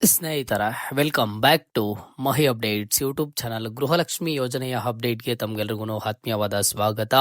ಸ್ನೇಹಿತರ welcome back to Mahi updates YouTube channel. Gruhalakshmi ಯೋಜನೆಯ ಅಪ್ಡೇಟ್ಗೆ ತಮಗೆಲ್ಲರಿಗೂ ಆತ್ಮೀಯವಾದ ಸ್ವಾಗತ.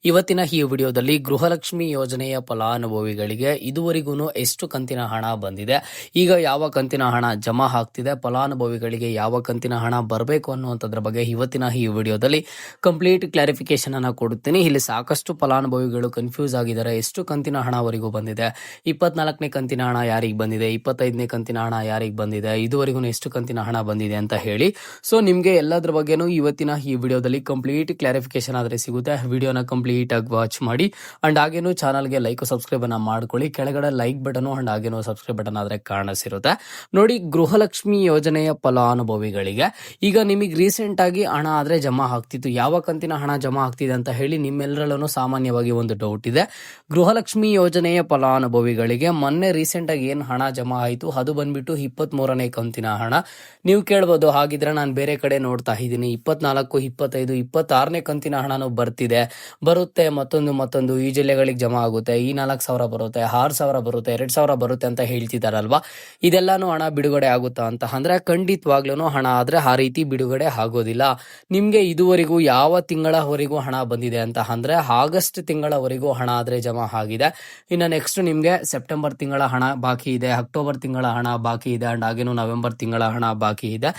ಇವತ್ತಿನ ಈ ವಿಡಿಯೋದಲ್ಲಿ ಗೃಹಲಕ್ಷ್ಮಿ ಯೋಜನೆಯ ಫಲಾನುಭವಿಗಳಿಗೆ ಇದುವರೆಗೂ ಎಷ್ಟು ಕಂತಿನ ಹಣ ಬಂದಿದೆ, ಈಗ ಯಾವ ಕಂತಿನ ಹಣ ಜಮಾ ಆಗ್ತಿದೆ, ಫಲಾನುಭವಿಗಳಿಗೆ ಯಾವ ಕಂತಿನ ಹಣ ಬರಬೇಕು ಅನ್ನುವಂಥದ್ರ ಬಗ್ಗೆ ಇವತ್ತಿನ ಈ ವಿಡಿಯೋದಲ್ಲಿ ಕಂಪ್ಲೀಟ್ ಕ್ಲಾರಿಫಿಕೇಶನ್ ಅನ್ನು ಕೊಡುತ್ತೀನಿ. ಇಲ್ಲಿ ಸಾಕಷ್ಟು ಫಲಾನುಭವಿಗಳು ಕನ್ಫ್ಯೂಸ್ ಆಗಿದ್ದಾರೆ. ಎಷ್ಟು ಕಂತಿನ ಹಣವರೆಗೂ ಬಂದಿದೆ, 24ನೇ ಕಂತಿನ ಹಣ ಯಾರಿಗೆ ಬಂದಿದೆ, 25ನೇ ಕಂತಿನ ಹಣ ಯಾರಿಗೆ ಬಂದಿದೆ, ಇದುವರೆಗೂ ಎಷ್ಟು ಕಂತಿನ ಹಣ ಬಂದಿದೆ ಅಂತ ಹೇಳಿ. ಸೊ ನಿಮಗೆ ಎಲ್ಲದ್ರ ಬಗ್ಗೆನೂ ಇವತ್ತಿನ ಈ ವಿಡಿಯೋದಲ್ಲಿ ಕಂಪ್ಲೀಟ್ ಕ್ಲಾರಿಫಿಕೇಶನ್ ಆದ್ರೆ ಸಿಗುತ್ತೆ. ವಿಡಿಯೋನ ಕಂಪ್ಲೀಟ್ ಆಗಿ ವಾಚ್ ಮಾಡಿ ಅಂಡ್ ಹಾಗೇನು ಚಾನಲ್ಗೆ ಲೈಕ್ ಸಬ್ಸ್ಕ್ರೈಬ್ ಅನ್ನ ಮಾಡ್ಕೊಳ್ಳಿ. ಕೆಳಗಡೆ ಲೈಕ್ ಬಟನ್ ಅಂಡ್ ಹಾಗೇನು ಸಬ್ಸ್ಕ್ರೈಬ್ ಬಟನ್ ಆದ್ರೆ ಕಾಣಿಸಿರುತ್ತೆ ನೋಡಿ. ಗೃಹಲಕ್ಷ್ಮಿ ಯೋಜನೆಯ ಫಲಾನುಭವಿಗಳಿಗೆ ಈಗ ನಿಮಗೆ ರೀಸೆಂಟ್ ಆಗಿ ಹಣ ಆದ್ರೆ ಜಮಾ ಆಗ್ತಿತ್ತು, ಯಾವ ಕಂತಿನ ಹಣ ಜಮಾ ಆಗ್ತಿದೆ ಅಂತ ಹೇಳಿ ನಿಮ್ಮೆಲ್ಲರಲ್ಲೂ ಸಾಮಾನ್ಯವಾಗಿ ಒಂದು ಡೌಟ್ ಇದೆ. ಗೃಹಲಕ್ಷ್ಮಿ ಯೋಜನೆಯ ಫಲಾನುಭವಿಗಳಿಗೆ ಮೊನ್ನೆ ರೀಸೆಂಟ್ ಆಗಿ ಏನ್ ಹಣ ಜಮಾ ಆಯಿತು ಅದು ಬಂದ್ಬಿಟ್ಟು 23ನೇ ಕಂತಿನ ಹಣ. ನೀವು ಕೇಳ್ಬೋದು, ಹಾಗಿದ್ರೆ ನಾನು ಬೇರೆ ಕಡೆ ನೋಡ್ತಾ ಇದ್ದೀನಿ, 24, 25, 26ನೇ ಕಂತಿನ ಹಣನೂ ಬರುತ್ತೆ, ಮತ್ತೊಂದು ಈ ಜಿಲ್ಲೆಗಳಿಗೆ ಜಮಾ ಆಗುತ್ತೆ, ಈ 4,000 ಬರುತ್ತೆ, 6,000 ಬರುತ್ತೆ, 2,000 ಬರುತ್ತೆ ಅಂತ ಹೇಳ್ತಿದಾರಲ್ವಾ. ಇದೆಲ್ಲಾನು ಹಣ ಬಿಡುಗಡೆ ಆಗುತ್ತಾ ಅಂತ ಅಂದ್ರೆ ಖಂಡಿತವಾಗ್ಲೂ ಹಣ ಆದ್ರೆ ಆ ರೀತಿ ಬಿಡುಗಡೆ ಆಗೋದಿಲ್ಲ. ನಿಮ್ಗೆ ಇದುವರೆಗೂ ಯಾವ ತಿಂಗಳವರೆಗೂ ಹಣ ಬಂದಿದೆ ಅಂತ ಅಂದ್ರೆ ಆಗಸ್ಟ್ ತಿಂಗಳವರೆಗೂ ಹಣ ಆದ್ರೆ ಜಮಾ ಆಗಿದೆ. ಇನ್ನು ನೆಕ್ಸ್ಟ್ ನಿಮ್ಗೆ ಸೆಪ್ಟೆಂಬರ್ ತಿಂಗಳ ಹಣ ಬಾಕಿ ಇದೆ, ಅಕ್ಟೋಬರ್ ತಿಂಗಳ ಹಣ ಬಾಕಿ ಇದೆ ಅಂಡ್ ಹಾಗೇನು ನವೆಂಬರ್ ತಿಂಗಳ ಹಣ ಬಾಕಿ ಇದೆ.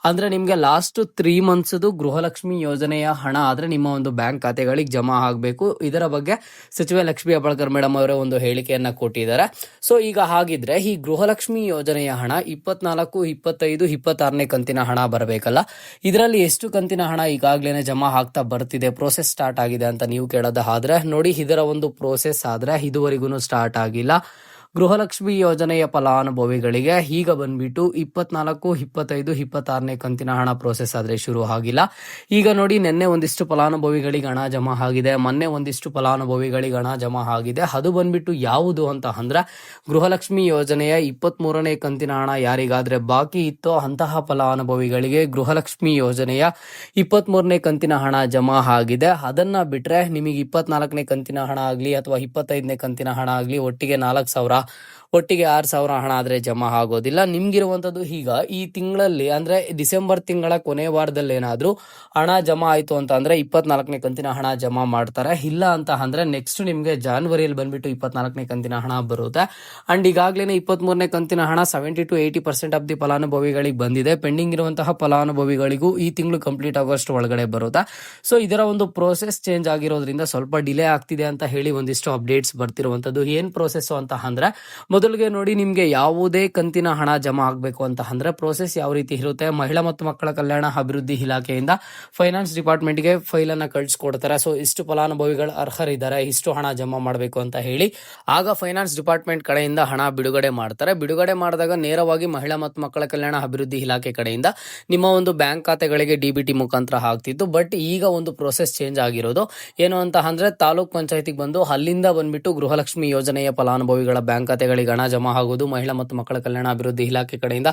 ಅಂದ್ರೆ ನಿಮ್ಗೆ ಲಾಸ್ಟ್ 3 months ಗೃಹಲಕ್ಷ್ಮಿ ಯೋಜನೆಯ ಹಣ ಆದ್ರೆ ನಿಮ್ಮ ಒಂದು ಬ್ಯಾಂಕ್ ಖಾತೆಗಳಿಗೆ ಜಮಾ ಆಗಬೇಕು. ಇದರ ಬಗ್ಗೆ ಸಚಿವೆ ಲಕ್ಷ್ಮೀ ಹೆಬ್ಬಾಳ್ಕರ್ ಮೇಡಮ್ ಅವರೇ ಒಂದು ಹೇಳಿಕೆಯನ್ನ ಕೊಟ್ಟಿದ್ದಾರೆ. ಸೊ ಈಗ ಹಾಗಿದ್ರೆ ಈ ಗೃಹಲಕ್ಷ್ಮಿ ಯೋಜನೆಯ ಹಣ 24, 25, 26ನೇ ಕಂತಿನ ಹಣ ಬರಬೇಕಲ್ಲ, ಇದರಲ್ಲಿ ಎಷ್ಟು ಕಂತಿನ ಹಣ ಈಗಾಗ್ಲೇನೆ ಜಮಾ ಆಗ್ತಾ ಬರ್ತಿದೆ, ಪ್ರೋಸೆಸ್ ಸ್ಟಾರ್ಟ್ ಆಗಿದೆ ಅಂತ ನೀವು ಕೇಳೋದಾದ್ರೆ ನೋಡಿ, ಇದರ ಒಂದು ಪ್ರೋಸೆಸ್ ಆದ್ರೆ ಇದುವರೆಗೂ ಸ್ಟಾರ್ಟ್ ಆಗಿಲ್ಲ. ಗೃಹಲಕ್ಷ್ಮಿ ಯೋಜನೆಯ ಫಲಾನುಭವಿಗಳಿಗೆ ಈಗ ಬಂದ್ಬಿಟ್ಟು 24, 25, 26ನೇ ಕಂತಿನ ಹಣ ಪ್ರೋಸೆಸ್ ಆದ್ರೆ ಶುರು ಆಗಿಲ್ಲ. ಈಗ ನೋಡಿ, ನಿನ್ನೆ ಒಂದಿಷ್ಟು ಫಲಾನುಭವಿಗಳಿಗೆ ಹಣ ಜಮಾ ಆಗಿದೆ, ಮೊನ್ನೆ ಒಂದಿಷ್ಟು ಫಲಾನುಭವಿಗಳಿಗೆ ಹಣ ಜಮಾ ಆಗಿದೆ. ಅದು ಬಂದ್ಬಿಟ್ಟು ಯಾವುದು ಅಂತ ಅಂದ್ರೆ ಗೃಹಲಕ್ಷ್ಮಿ ಯೋಜನೆಯ 23ನೇ ಕಂತಿನ ಹಣ ಯಾರಿಗಾದ್ರೆ ಬಾಕಿ ಇತ್ತೋ ಅಂತಹ ಫಲಾನುಭವಿಗಳಿಗೆ ಗೃಹಲಕ್ಷ್ಮಿ ಯೋಜನೆಯ 23ನೇ ಕಂತಿನ ಹಣ ಜಮಾ ಆಗಿದೆ. ಅದನ್ನ ಬಿಟ್ರೆ ನಿಮಗೆ 24ನೇ ಕಂತಿನ ಹಣ ಆಗ್ಲಿ ಅಥವಾ 25ನೇ ಕಂತಿನ ಹಣ ಆಗ್ಲಿ ಒಟ್ಟಿಗೆ 4,000 ಒಟ್ಟಿಗೆ 6,000 ಹಣ ಆದ್ರೆ ಜಮಾ ಆಗೋದಿಲ್ಲ. ನಿಮ್ಗಿರುವಂತದ್ದು ಈಗ ಈ ತಿಂಗಳಲ್ಲಿ ಅಂದ್ರೆ ಡಿಸೆಂಬರ್ ತಿಂಗಳ ಕೊನೆ ವಾರದಲ್ಲಿ ಏನಾದ್ರೂ ಹಣ ಜಮಾ ಆಯ್ತು ಅಂತ ಅಂದ್ರೆ 24ನೇ ಕಂತಿನ ಹಣ ಜಮಾ ಮಾಡ್ತಾರೆ. ಇಲ್ಲ ಅಂತ ಅಂದ್ರೆ ನೆಕ್ಸ್ಟ್ ನಿಮ್ಗೆ ಜಾನ್ವರಿಯಲ್ಲಿ ಬಂದ್ಬಿಟ್ಟು 24ನೇ ಕಂತಿನ ಹಣ ಬರುತ್ತೆ. ಅಂಡ್ ಈಗಾಗ್ಲೇನೆ 23ನೇ ಕಂತಿನ ಹಣ 70 to 80% ಆಫ್ ದಿ ಫಲಾನುಭವಿಗಳಿಗೆ ಬಂದಿದೆ. ಪೆಂಡಿಂಗ್ ಇರುವಂತಹ ಫಲಾನುಭವಿಗಳಿಗೂ ಈ ತಿಂಗಳು ಕಂಪ್ಲೀಟ್ ಆಗೋಷ್ಟು ಒಳಗಡೆ ಬರುತ್ತೆ. ಸೊ ಇದರ ಒಂದು ಪ್ರೋಸೆಸ್ ಚೇಂಜ್ ಆಗಿರೋದ್ರಿಂದ ಸ್ವಲ್ಪ ಡಿಲೇ ಆಗ್ತಿದೆ ಅಂತ ಹೇಳಿ ಒಂದಿಷ್ಟು ಅಪ್ಡೇಟ್ಸ್ ಬರ್ತಿರುವಂತದ್ದು. ಏನ್ ಪ್ರೋಸೆಸ್ ಅಂತ ಅಂದ್ರೆ ಮೊದಲಿಗೆ ನೋಡಿ, ನಿಮ್ಗೆ ಯಾವುದೇ ಕಂತಿನ ಹಣ ಜಮಾ ಆಗಬೇಕು ಅಂತ ಅಂದ್ರೆ ಪ್ರೋಸೆಸ್ ಯಾವ ರೀತಿ ಇರುತ್ತೆ, ಮಹಿಳಾ ಮತ್ತು ಮಕ್ಕಳ ಕಲ್ಯಾಣ ಅಭಿವೃದ್ಧಿ ಇಲಾಖೆಯಿಂದ ಫೈನಾನ್ಸ್ ಡಿಪಾರ್ಟ್ಮೆಂಟ್ಗೆ ಫೈಲ್ ಅನ್ನ ಕಳಿಸ್ಕೊಡ್ತಾರೆ. ಸೊ ಇಷ್ಟು ಫಲಾನುಭವಿಗಳು ಅರ್ಹರಿದ್ದಾರೆ, ಇಷ್ಟು ಹಣ ಜಮಾ ಮಾಡಬೇಕು ಅಂತ ಹೇಳಿ ಆಗ ಫೈನಾನ್ಸ್ ಡಿಪಾರ್ಟ್ಮೆಂಟ್ ಕಡೆಯಿಂದ ಹಣ ಬಿಡುಗಡೆ ಮಾಡ್ತಾರೆ. ಬಿಡುಗಡೆ ಮಾಡಿದಾಗ ನೇರವಾಗಿ ಮಹಿಳಾ ಮತ್ತು ಮಕ್ಕಳ ಕಲ್ಯಾಣ ಅಭಿವೃದ್ಧಿ ಇಲಾಖೆ ಕಡೆಯಿಂದ ನಿಮ್ಮ ಒಂದು ಬ್ಯಾಂಕ್ ಖಾತೆಗಳಿಗೆ DBT ಮುಖಾಂತರ ಆಗ್ತಿತ್ತು. ಬಟ್ ಈಗ ಒಂದು ಪ್ರೋಸೆಸ್ ಚೇಂಜ್ ಆಗಿರೋದು ಏನು ಅಂತ ಅಂದ್ರೆ ತಾಲೂಕ್ ಪಂಚಾಯತಿಗೆ ಬಂದು ಅಲ್ಲಿಂದ ಬಂದ್ಬಿಟ್ಟು ಗೃಹಲಕ್ಷ್ಮಿ ಯೋಜನೆಯ ಫಲಾನುಭವಿಗಳ ಬ್ಯಾಂಕ್ ಖಾತೆಗಳಿಗೆ ಹಣ ಜಮಾ ಆಗೋದು, ಮಹಿಳಾ ಮತ್ತು ಮಕ್ಕಳ ಕಲ್ಯಾಣ ಅಭಿವೃದ್ಧಿ ಇಲಾಖೆ ಕಡೆಯಿಂದ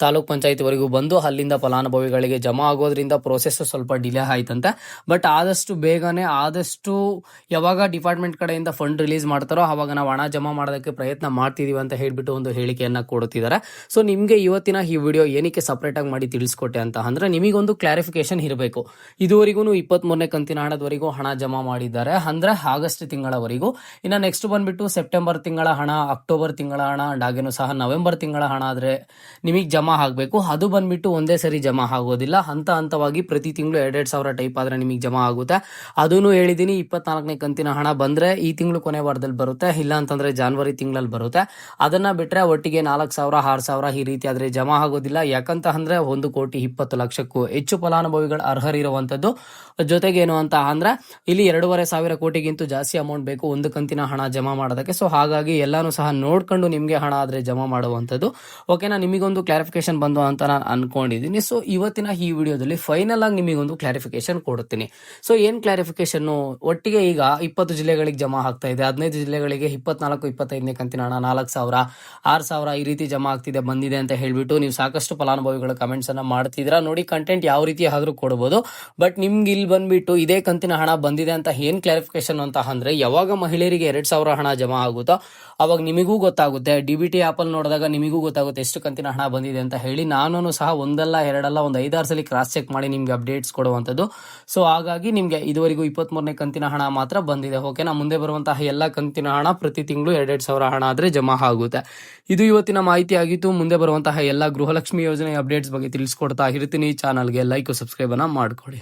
ತಾಲೂಕ್ ಪಂಚಾಯತಿವರೆಗೂ ಬಂದು ಅಲ್ಲಿಂದ ಫಲಾನುಭವಿಗಳಿಗೆ ಜಮಾ ಆಗೋದ್ರಿಂದ ಪ್ರೋಸೆಸ್ ಸ್ವಲ್ಪ ಡಿಲೇ ಆಯ್ತಂತೆ. ಬಟ್ ಆದಷ್ಟು ಬೇಗನೆ, ಆದಷ್ಟು ಯಾವಾಗ ಡಿಪಾರ್ಟ್ಮೆಂಟ್ ಕಡೆಯಿಂದ ಫಂಡ್ ರಿಲೀಸ್ ಮಾಡ್ತಾರೋ ಅವಾಗ ನಾವು ಹಣ ಜಮಾ ಮಾಡೋದಕ್ಕೆ ಪ್ರಯತ್ನ ಮಾಡ್ತಿದೀವಿ ಅಂತ ಹೇಳ್ಬಿಟ್ಟು ಒಂದು ಹೇಳಿಕೆಯನ್ನ ಕೊಡುತ್ತಿದ್ದಾರೆ. ಸೊ ನಿಮ್ಗೆ ಇವತ್ತಿನ ಈ ವಿಡಿಯೋ ಏನಕ್ಕೆ ಸಪರೇಟ್ ಆಗಿ ಮಾಡಿ ತಿಳಿಸ್ಕೊಟ್ಟೆ ಅಂತ ಅಂದ್ರೆ ನಿಮಗೊಂದು ಕ್ಲಾರಿಫಿಕೇಶನ್ ಇರಬೇಕು. ಇದುವರೆಗೂ 23ನೇ ಕಂತಿನ ಹಣದವರೆಗೂ ಹಣ ಜಮಾ ಮಾಡಿದ್ದಾರೆ ಅಂದ್ರೆ ಆಗಸ್ಟ್ ತಿಂಗಳವರೆಗೂ. ಇನ್ನು ನೆಕ್ಸ್ಟ್ ಬಂದ್ಬಿಟ್ಟು ಸೆಪ್ಟೆಂಬರ್ ತಿಂಗಳ ಹಣ, ಅಕ್ಟೋಬರ್ ತಿಂಗಳ ಹಣ ಅಂಡ್ ಹಾಗೇನು ಸಹ ನವೆಂಬರ್ ತಿಂಗಳ ಹಣ ಆದ್ರೆ ನಿಮಗೆ ಜಮಾ ಆಗಬೇಕು. ಅದು ಬಂದ್ಬಿಟ್ಟು ಒಂದೇ ಸರಿ ಜಮಾ ಆಗೋದಿಲ್ಲ, ಹಂತವಾಗಿ ಪ್ರತಿ ತಿಂಗಳು 2,000 ಟೈಪ್ ಆದ್ರೆ ನಿಮಗೆ ಜಮಾ ಆಗುತ್ತೆ. ಅದನ್ನು ಹೇಳಿದೀನಿ, 24ನೇ ಕಂತಿನ ಹಣ ಬಂದ್ರೆ ಈ ತಿಂಗಳು ಕೊನೆ ವಾರದಲ್ಲಿ ಬರುತ್ತೆ, ಇಲ್ಲ ಅಂತಂದ್ರೆ ಜಾನ್ವರಿ ತಿಂಗಳಲ್ಲಿ ಬರುತ್ತೆ. ಅದನ್ನ ಬಿಟ್ರೆ ಒಟ್ಟಿಗೆ 4,000, 6,000 ಈ ರೀತಿ ಆದ್ರೆ ಜಮಾ ಆಗೋದಿಲ್ಲ. ಯಾಕಂತ ಅಂದ್ರೆ 1,20,00,000ಕ್ಕೂ ಹೆಚ್ಚು ಫಲಾನುಭವಿಗಳು ಅರ್ಹರಿರುವಂತದ್ದು. ಜೊತೆಗೆ ಏನು ಅಂತ ಅಂದ್ರೆ ಇಲ್ಲಿ 2,500 ಕೋಟಿಗಿಂತ ಜಾಸ್ತಿ ಅಮೌಂಟ್ ಬೇಕು ಒಂದು ಕಂತಿನ ಹಣ ಜಮಾ ಮಾಡೋದಕ್ಕೆ. ಸೊ ಹಾಗಾಗಿ ಎಲ್ಲಾನು ಸಹ ನೋಡ್ಕೊಂಡು ನಿಮ್ಗೆ ಹಣ ಆದ್ರೆ ಜಮಾ ಮಾಡುವಂತದ್ದು. ಓಕೆನಾ, ನಿಮಗೊಂದು ಕ್ಲಾರಿಫಿಕೇಶನ್ ಬಂದು ಅಂತ ನಾನು ಅನ್ಕೊಂಡಿದ್ದೀನಿ. ಸೊ ಇವತ್ತಿನ ಈ ವಿಡಿಯೋದಲ್ಲಿ ಫೈನಲ್ ಆಗಿ ನಿಮಗೊಂದು ಕ್ಲಾರಿಫಿಕೇಶನ್ ಕೊಡುತ್ತೀನಿ. ಸೊ ಏನ್ ಕ್ಲಾರಿಫಿಕೇಶನ್, ಒಟ್ಟಿಗೆ ಈಗ 20 ಜಿಲ್ಲೆಗಳಿಗೆ ಜಮಾ ಆಗ್ತಾ ಇದೆ, 15 ಜಿಲ್ಲೆಗಳಿಗೆ 24, 25ನೇ ಕಂತಿನ ಹಣ 4,000, 6,000 ಈ ರೀತಿ ಜಮಾ ಆಗ್ತಿದೆ, ಬಂದಿದೆ ಅಂತ ಹೇಳ್ಬಿಟ್ಟು ನೀವು ಸಾಕಷ್ಟು ಫಲಾನುಭವಿಗಳು ಕಮೆಂಟ್ಸ್ ಅನ್ನ ಮಾಡ್ತಿದ್ರ. ನೋಡಿ, ಕಂಟೆಂಟ್ ಯಾವ ರೀತಿ ಆದ್ರೂ ಕೊಡಬಹುದು. ಬಟ್ ನಿಮ್ಗೆ ಇಲ್ಲಿ ಬಂದ್ಬಿಟ್ಟು ಇದೇ ಕಂತಿನ ಹಣ ಬಂದಿದೆ ಅಂತ ಏನ್ ಕ್ಲಾರಿಫಿಕೇಶನ್ ಅಂತ ಅಂದ್ರೆ ಯಾವಾಗ ಮಹಿಳೆಯರಿಗೆ 2,000 ಹಣ ಜಮಾ ಆಗುತ್ತೋ ಅವಾಗ ನಿಮಗೂ ಗೊತ್ತಾಗುತ್ತೆ ಗೊತ್ತಾಗುತ್ತೆ. DBT ಆ್ಯಪಲ್ಲಿ ನೋಡಿದಾಗ ನಿಮಗೂ ಗೊತ್ತಾಗುತ್ತೆ ಎಷ್ಟು ಕಂತಿನ ಹಣ ಬಂದಿದೆ ಅಂತ ಹೇಳಿ. ನಾನು ಸಹ ಒಂದಲ್ಲ ಎರಡಲ್ಲ ಒಂದು 5-6 ಸಲ ಕ್ರಾಸ್ ಚೆಕ್ ಮಾಡಿ ನಿಮಗೆ ಅಪ್ಡೇಟ್ಸ್ ಕೊಡುವಂಥದ್ದು. ಸೊ ಹಾಗಾಗಿ ನಿಮಗೆ ಇದುವರೆಗೂ 23ನೇ ಕಂತಿನ ಹಣ ಮಾತ್ರ ಬಂದಿದೆ. ಓಕೆನಾ, ಮುಂದೆ ಬರುವಂತಹ ಎಲ್ಲ ಕಂತಿನ ಹಣ ಪ್ರತಿ ತಿಂಗಳು 2,2 ಸಾವಿರ ಹಣ ಆದರೆ ಜಮಾ ಆಗುತ್ತೆ. ಇದು ಇವತ್ತಿನ ಮಾಹಿತಿ ಆಗಿತ್ತು. ಮುಂದೆ ಬರುವಂತಹ ಎಲ್ಲ ಗೃಹಲಕ್ಷ್ಮಿ ಯೋಜನೆ ಅಪ್ಡೇಟ್ಸ್ ಬಗ್ಗೆ ತಿಳಿಸ್ಕೊಡ್ತಾ ಇರ್ತೀನಿ. ಚಾನಲ್ಗೆ ಲೈಕ್ ಸಬ್ಸ್ಕ್ರೈಬ್ ಅನ್ನ ಮಾಡ್ಕೊಳ್ಳಿ.